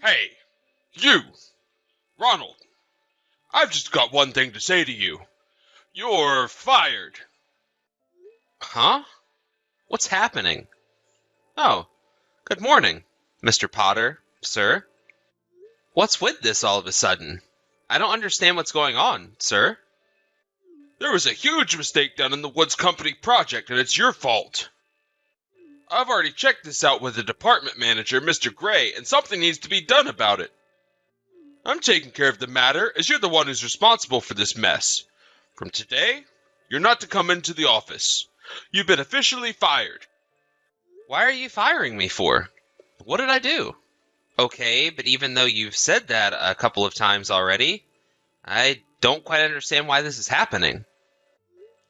Hey, you, Ronald, I've just got one thing to say to you. You're fired. Huh? What's happening? Oh, good morning, Mr. Potter, sir. What's with this all of a sudden? I don't understand what's going on, sir. There was a huge mistake done in the Woods Company project, and it's your fault. I've already checked this out with the department manager, Mr. Gray, and something needs to be done about it. I'm taking care of the matter, as you're the one who's responsible for this mess. From today, you're not to come into the office. You've been officially fired. Why are you firing me for? What did I do? Okay, but even though you've said that a couple of times already, I don't quite understand why this is happening.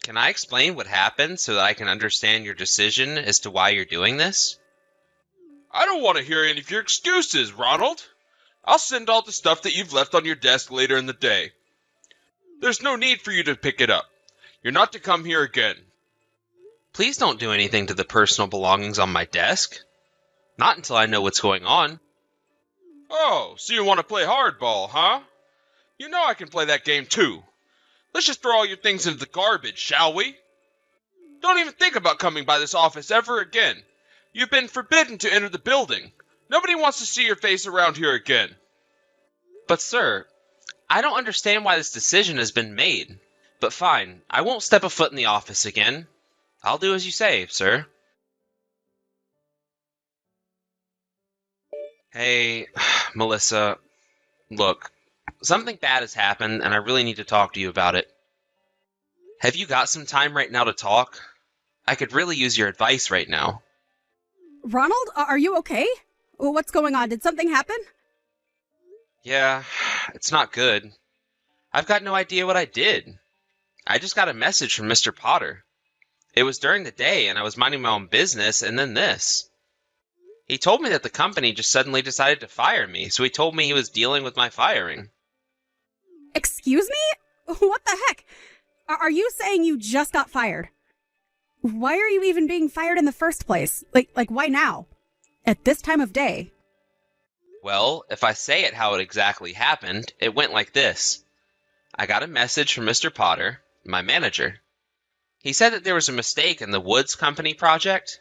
Can I explain what happened so that I can understand your decision as to why you're doing this? I don't want to hear any of your excuses, Ronald. I'll send all the stuff that you've left on your desk later in the day. There's no need for you to pick it up. You're not to come here again. Please don't do anything to the personal belongings on my desk. Not until I know what's going on. Oh, so you want to play hardball, huh? You know I can play that game too. Let's just throw all your things into the garbage, shall we? Don't even think about coming by this office ever again. You've been forbidden to enter the building. Nobody wants to see your face around here again. But sir, I don't understand why this decision has been made. But fine, I won't step a foot in the office again. I'll do as you say, sir. Hey, Melissa, look, something bad has happened and I really need to talk to you about it. Have you got some time right now to talk? I could really use your advice right now. Ronald, are you okay? What's going on? Did something happen? Yeah, it's not good. I've got no idea what I did. I just got a message from Mr. Potter. It was during the day and I was minding my own business, and then this. He told me that the company just suddenly decided to fire me, so he told me he was dealing with my firing. Excuse me? What the heck? Are you saying you just got fired? Why are you even being fired in the first place? Like why now? At this time of day? Well, if I say it how it exactly happened, it went like this. I got a message from Mr. Potter, my manager. He said that there was a mistake in the Woods Company project.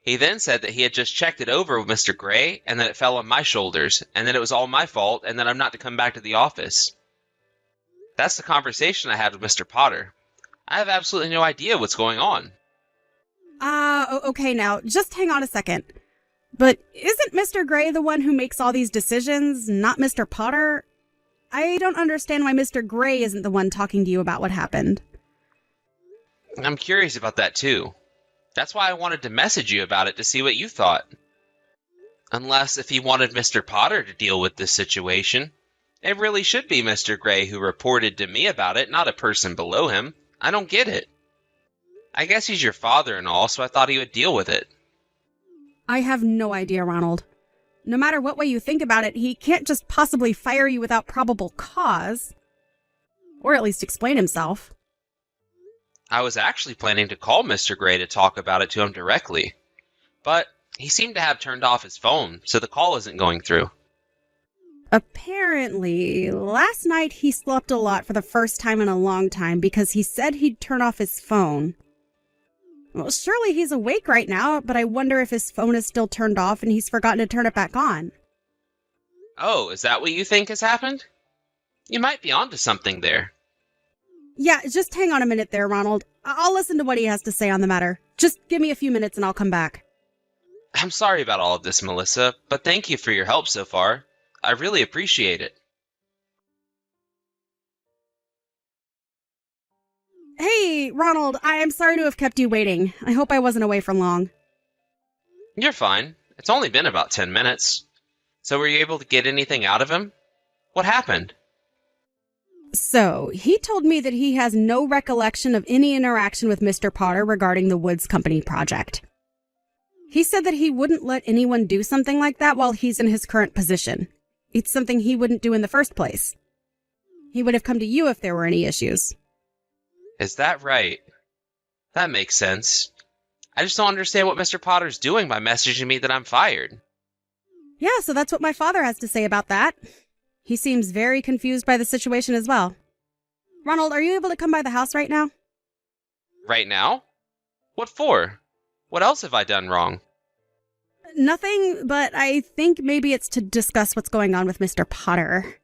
He then said that he had just checked it over with Mr. Gray and that it fell on my shoulders and that it was all my fault and that I'm not to come back to the office. That's the conversation I had with Mr. Potter. I have absolutely no idea what's going on. Okay now, just hang on a second. But isn't Mr. Gray the one who makes all these decisions, not Mr. Potter? I don't understand why Mr. Gray isn't the one talking to you about what happened. I'm curious about that too. That's why I wanted to message you about it to see what you thought. Unless if he wanted Mr. Potter to deal with this situation, it really should be Mr. Gray who reported to me about it, not a person below him. I don't get it. I guess he's your father and all, so I thought he would deal with it. I have no idea, Ronald. No matter what way you think about it, he can't just possibly fire you without probable cause. Or at least explain himself. I was actually planning to call Mr. Gray to talk about it to him directly. But he seemed to have turned off his phone, so the call isn't going through. Apparently, last night he slept a lot for the first time in a long time because he said he'd turn off his phone. Well, surely he's awake right now, but I wonder if his phone is still turned off and he's forgotten to turn it back on. Oh, is that what you think has happened? You might be onto something there. Yeah, just hang on a minute there, Ronald. I'll listen to what he has to say on the matter. Just give me a few minutes and I'll come back. I'm sorry about all of this, Melissa, but thank you for your help so far. I really appreciate it. Hey, Ronald, I am sorry to have kept you waiting. I hope I wasn't away for long. You're fine. It's only been about 10 minutes. So were you able to get anything out of him? What happened? So, he told me that he has no recollection of any interaction with Mr. Potter regarding the Woods Company project. He said that he wouldn't let anyone do something like that while he's in his current position. It's something he wouldn't do in the first place. He would have come to you if there were any issues. Is that right? That makes sense. I just don't understand what Mr. Potter's doing by messaging me that I'm fired. Yeah, so that's what my father has to say about that. He seems very confused by the situation as well. Ronald, are you able to come by the house right now? Right now? What for? What else have I done wrong? Nothing, but I think maybe it's to discuss what's going on with Mr. Potter.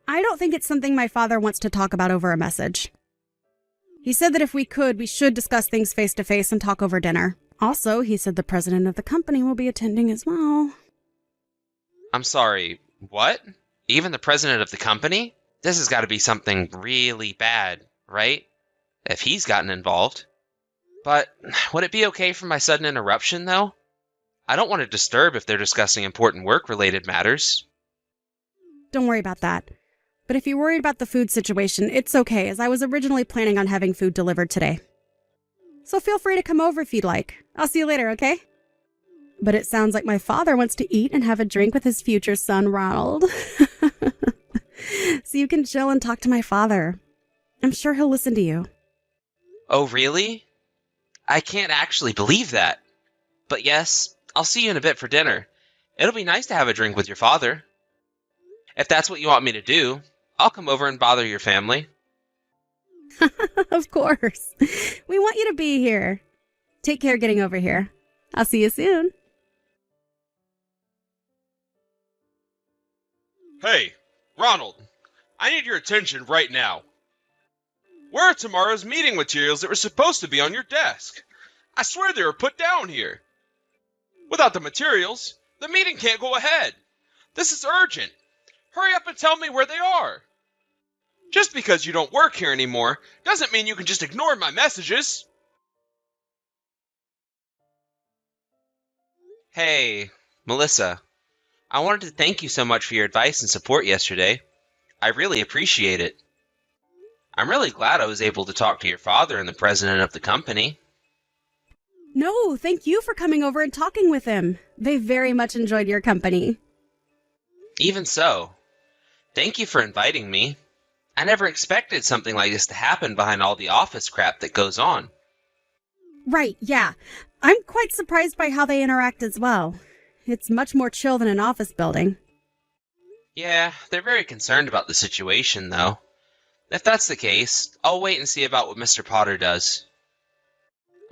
I don't think it's something my father wants to talk about over a message. He said that if we could, we should discuss things face to face and talk over dinner. Also, he said the president of the company will be attending as well. I'm sorry, what? Even the president of the company? This has got to be something really bad, right? If he's gotten involved. But would it be okay for my sudden interruption, though? I don't want to disturb if they're discussing important work-related matters. Don't worry about that. But if you're worried about the food situation, it's okay, as I was originally planning on having food delivered today. So feel free to come over if you'd like. I'll see you later, okay? But it sounds like my father wants to eat and have a drink with his future son, Ronald. So you can chill and talk to my father. I'm sure he'll listen to you. Oh, really? I can't actually believe that. But yes, I'll see you in a bit for dinner. It'll be nice to have a drink with your father. If that's what you want me to do, I'll come over and bother your family. Of course. We want you to be here. Take care getting over here. I'll see you soon. Hey, Ronald, I need your attention right now. Where are tomorrow's meeting materials that were supposed to be on your desk? I swear they were put down here. Without the materials, the meeting can't go ahead. This is urgent. Hurry up and tell me where they are. Just because you don't work here anymore doesn't mean you can just ignore my messages. Hey, Melissa. I wanted to thank you so much for your advice and support yesterday. I really appreciate it. I'm really glad I was able to talk to your father and the president of the company. No, thank you for coming over and talking with him. They very much enjoyed your company. Even so, thank you for inviting me. I never expected something like this to happen behind all the office crap that goes on. Right, yeah. I'm quite surprised by how they interact as well. It's much more chill than an office building. Yeah, they're very concerned about the situation, though. If that's the case, I'll wait and see about what Mr. Potter does.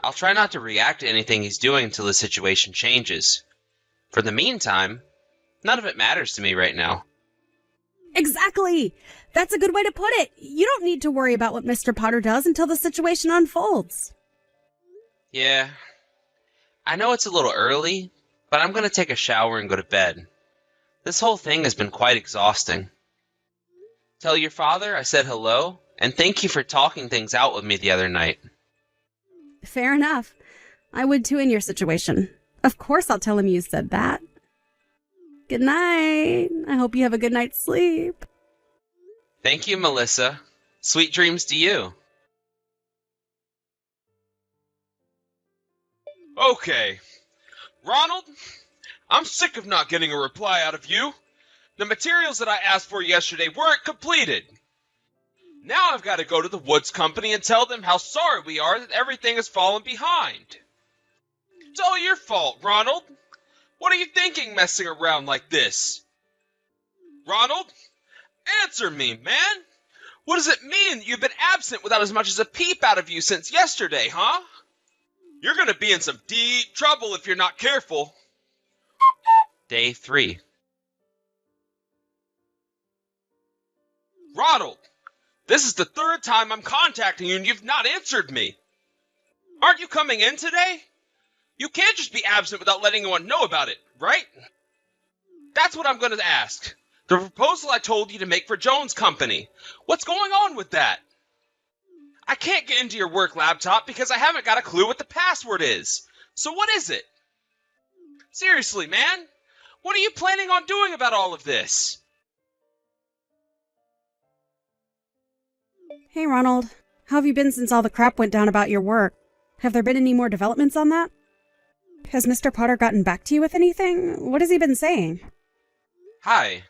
I'll try not to react to anything he's doing until the situation changes. For the meantime, none of it matters to me right now. Exactly! That's a good way to put it. You don't need to worry about what Mr. Potter does until the situation unfolds. Yeah, I know it's a little early, but I'm going to take a shower and go to bed. This whole thing has been quite exhausting. Tell your father I said hello, and thank you for talking things out with me the other night. Fair enough. I would too in your situation. Of course I'll tell him you said that. Good night. I hope you have a good night's sleep. Thank you, Melissa. Sweet dreams to you. Okay. Ronald, I'm sick of not getting a reply out of you. The materials that I asked for yesterday weren't completed. Now I've got to go to the Woods Company and tell them how sorry we are that everything has fallen behind. It's all your fault, Ronald. What are you thinking messing around like this? Ronald, answer me, man. What does it mean that you've been absent without as much as a peep out of you since yesterday, huh? You're going to be in some deep trouble if you're not careful. Day 3. Ronald, this is the third time I'm contacting you and you've not answered me. Aren't you coming in today? You can't just be absent without letting anyone know about it, right? That's what I'm going to ask. The proposal I told you to make for Jones Company. What's going on with that? I can't get into your work laptop because I haven't got a clue what the password is. So what is it? Seriously, man, what are you planning on doing about all of this? Hey, Ronald. How have you been since all the crap went down about your work? Have there been any more developments on that? Has Mr. Potter gotten back to you with anything? What has he been saying? Hi.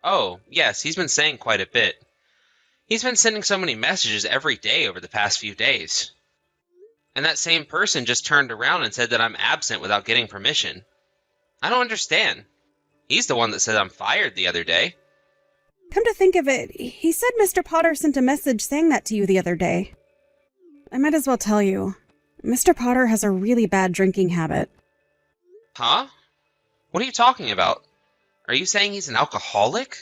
Oh, yes, he's been saying quite a bit. He's been sending so many messages every day over the past few days. And that same person just turned around and said that I'm absent without getting permission. I don't understand. He's the one that said I'm fired the other day. Come to think of it, he said Mr. Potter sent a message saying that to you the other day. I might as well tell you. Mr. Potter has a really bad drinking habit. Huh? What are you talking about? Are you saying he's an alcoholic?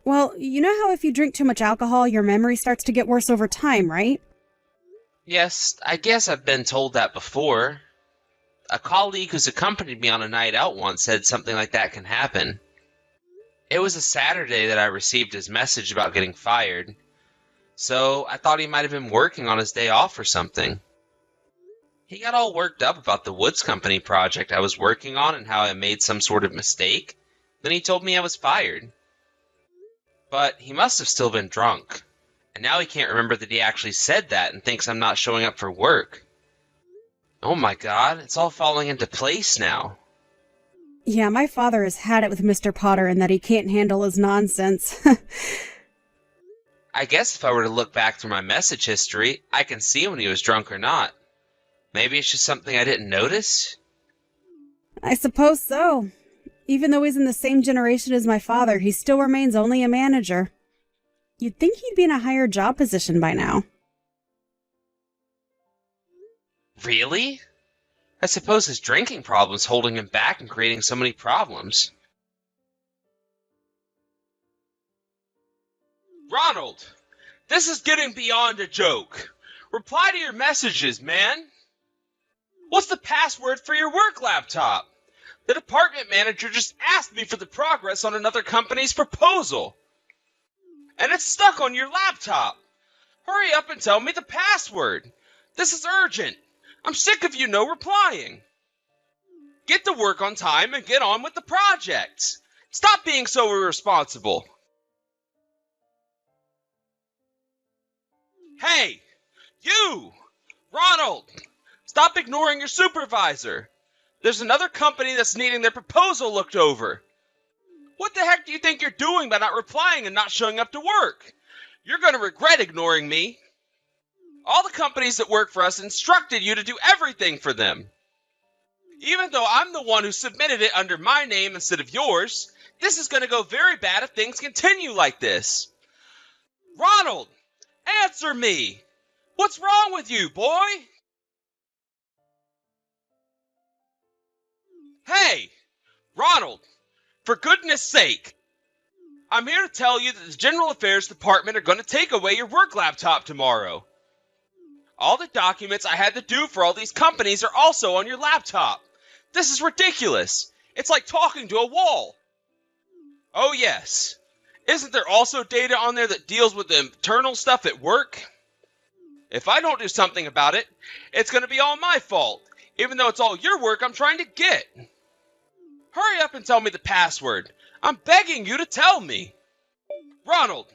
Well, you know how if you drink too much alcohol, your memory starts to get worse over time, right? Yes, I guess I've been told that before. A colleague who's accompanied me on a night out once said something like that can happen. It was a Saturday that I received his message about getting fired, so I thought he might have been working on his day off or something. He got all worked up about the Woods Company project I was working on and how I made some sort of mistake. Then he told me I was fired. But he must have still been drunk. And now he can't remember that he actually said that and thinks I'm not showing up for work. Oh my god, it's all falling into place now. Yeah, my father has had it with Mr. Potter in that he can't handle his nonsense. I guess if I were to look back through my message history, I can see when he was drunk or not. Maybe it's just something I didn't notice? I suppose so. Even though he's in the same generation as my father, he still remains only a manager. You'd think he'd be in a higher job position by now. Really? I suppose his drinking problem's holding him back and creating so many problems. Ronald, this is getting beyond a joke. Reply to your messages, man. What's the password for your work laptop? The department manager just asked me for the progress on another company's proposal. And it's stuck on your laptop. Hurry up and tell me the password. This is urgent. I'm sick of you no replying. Get to work on time and get on with the project. Stop being so irresponsible. Hey, you! Ronald! Stop ignoring your supervisor. There's another company that's needing their proposal looked over. What the heck do you think you're doing by not replying and not showing up to work? You're going to regret ignoring me. All the companies that work for us instructed you to do everything for them. Even though I'm the one who submitted it under my name instead of yours, this is going to go very bad if things continue like this. Ronald, answer me. What's wrong with you, boy? Hey, Ronald, for goodness sake, I'm here to tell you that the General Affairs Department are going to take away your work laptop tomorrow. All the documents I had to do for all these companies are also on your laptop. This is ridiculous. It's like talking to a wall. Oh yes, isn't there also data on there that deals with the internal stuff at work? If I don't do something about it, it's going to be all my fault, even though it's all your work I'm trying to get. Hurry up and tell me the password. I'm begging you to tell me. Ronald,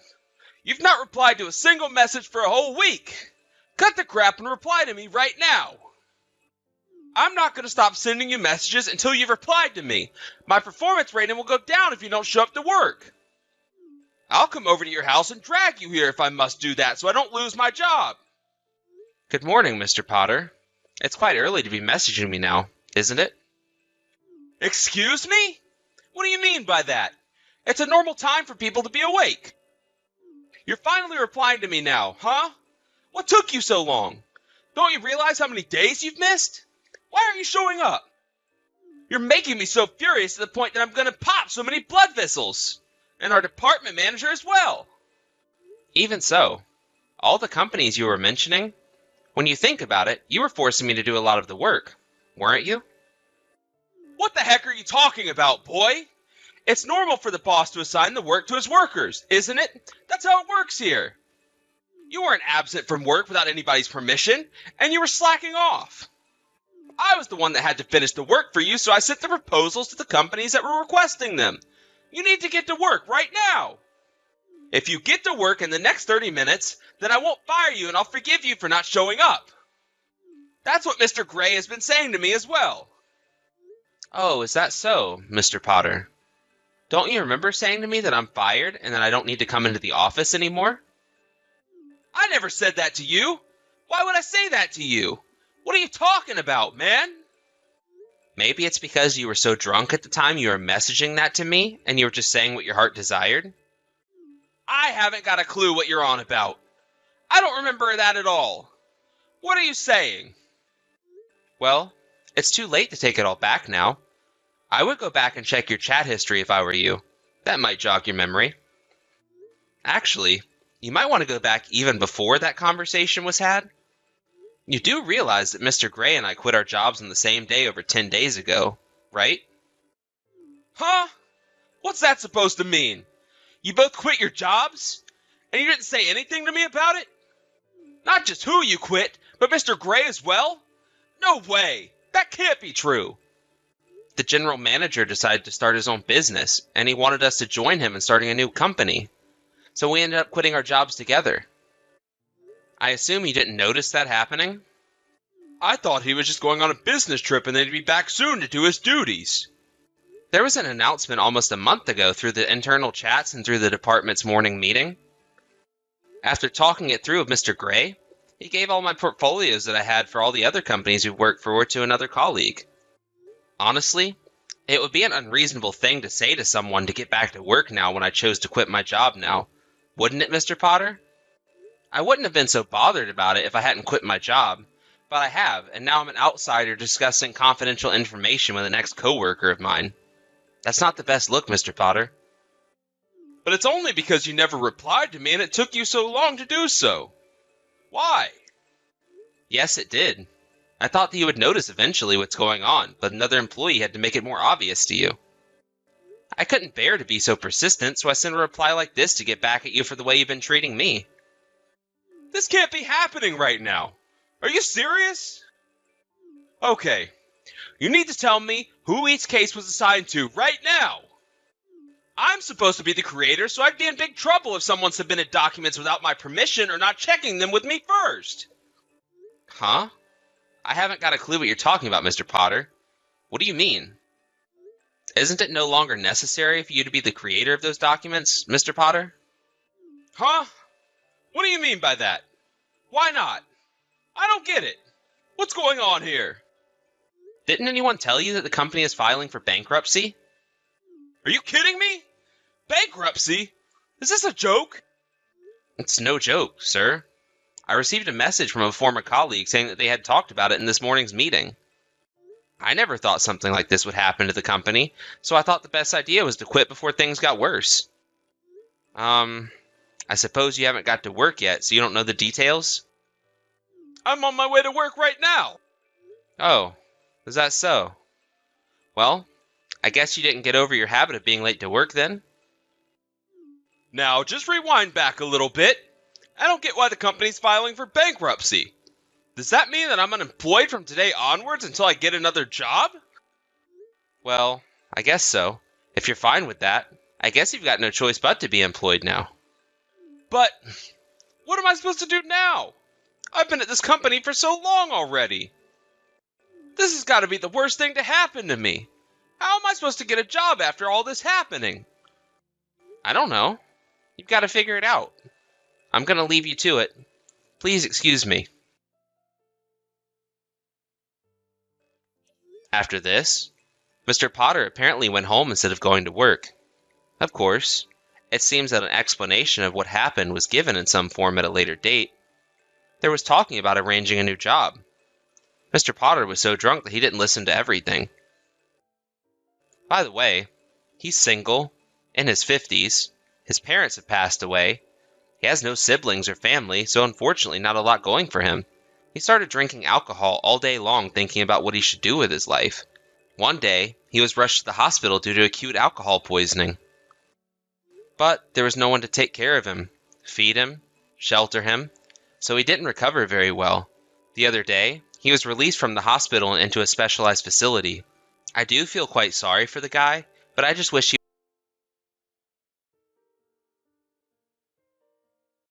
you've not replied to a single message for a whole week. Cut the crap and reply to me right now. I'm not going to stop sending you messages until you've replied to me. My performance rating will go down if you don't show up to work. I'll come over to your house and drag you here if I must do that so I don't lose my job. Good morning, Mr. Potter. It's quite early to be messaging me now, isn't it? Excuse me? What do you mean by that? It's a normal time for people to be awake. You're finally replying to me now, huh? What took you so long? Don't you realize how many days you've missed? Why aren't you showing up? You're making me so furious to the point that I'm going to pop so many blood vessels. And our department manager as well. Even so, all the companies you were mentioning, when you think about it, you were forcing me to do a lot of the work, weren't you? What the heck are you talking about, boy? It's normal for the boss to assign the work to his workers, isn't it? That's how it works here. You weren't absent from work without anybody's permission, and you were slacking off. I was the one that had to finish the work for you, so I sent the proposals to the companies that were requesting them. You need to get to work right now. If you get to work in the next 30 minutes, then I won't fire you and I'll forgive you for not showing up. That's what Mr. Gray has been saying to me as well. Oh, is that so, Mr. Potter? Don't you remember saying to me that I'm fired and that I don't need to come into the office anymore? I never said that to you. Why would I say that to you? What are you talking about, man? Maybe it's because you were so drunk at the time you were messaging that to me, and you were just saying what your heart desired? I haven't got a clue what you're on about. I don't remember that at all. What are you saying? Well, it's too late to take it all back now. I would go back and check your chat history if I were you. That might jog your memory. Actually, you might want to go back even before that conversation was had. You do realize that Mr. Gray and I quit our jobs on the same day over 10 days ago, right? Huh? What's that supposed to mean? You both quit your jobs? And you didn't say anything to me about it? Not just who you quit, but Mr. Gray as well? No way! That can't be true! The general manager decided to start his own business, and he wanted us to join him in starting a new company. So we ended up quitting our jobs together. I assume you didn't notice that happening? I thought he was just going on a business trip and then he'd be back soon to do his duties. There was an announcement almost a month ago through the internal chats and through the department's morning meeting. After talking it through with Mr. Gray, he gave all my portfolios that I had for all the other companies we worked for to another colleague. Honestly, it would be an unreasonable thing to say to someone to get back to work now when I chose to quit my job now. Wouldn't it, Mr. Potter? I wouldn't have been so bothered about it if I hadn't quit my job, but I have, and now I'm an outsider discussing confidential information with an ex-coworker of mine. That's not the best look, Mr. Potter. But it's only because you never replied to me and it took you so long to do so. Why? Yes, it did. I thought that you would notice eventually what's going on, but another employee had to make it more obvious to you. I couldn't bear to be so persistent, so I sent a reply like this to get back at you for the way you've been treating me. This can't be happening right now. Are you serious? Okay. You need to tell me who each case was assigned to right now. I'm supposed to be the creator, so I'd be in big trouble if someone submitted documents without my permission or not checking them with me first. Huh? I haven't got a clue what you're talking about, Mr. Potter. What do you mean? Isn't it no longer necessary for you to be the creator of those documents, Mr. Potter? Huh? What do you mean by that? Why not? I don't get it. What's going on here? Didn't anyone tell you that the company is filing for bankruptcy? Are you kidding me? Bankruptcy? Is this a joke? It's no joke, sir. I received a message from a former colleague saying that they had talked about it in this morning's meeting. I never thought something like this would happen to the company, so I thought the best idea was to quit before things got worse. I suppose you haven't got to work yet, so you don't know the details? I'm on my way to work right now. Oh, is that so? Well, I guess you didn't get over your habit of being late to work then? Now, just rewind back a little bit. I don't get why the company's filing for bankruptcy. Does that mean that I'm unemployed from today onwards until I get another job? Well, I guess so. If you're fine with that, I guess you've got no choice but to be employed now. But what am I supposed to do now? I've been at this company for so long already. This has got to be the worst thing to happen to me. How am I supposed to get a job after all this happening? I don't know. You've got to figure it out. I'm going to leave you to it. Please excuse me. After this, Mr. Potter apparently went home instead of going to work. Of course, it seems that an explanation of what happened was given in some form at a later date. There was talking about arranging a new job. Mr. Potter was so drunk that he didn't listen to everything. By the way, he's single, in his 50s, his parents have passed away, he has no siblings or family, so unfortunately not a lot going for him. He started drinking alcohol all day long thinking about what he should do with his life. One day, he was rushed to the hospital due to acute alcohol poisoning. But there was no one to take care of him, feed him, shelter him, so he didn't recover very well. The other day, he was released from the hospital and into a specialized facility. I do feel quite sorry for the guy, but I just wish he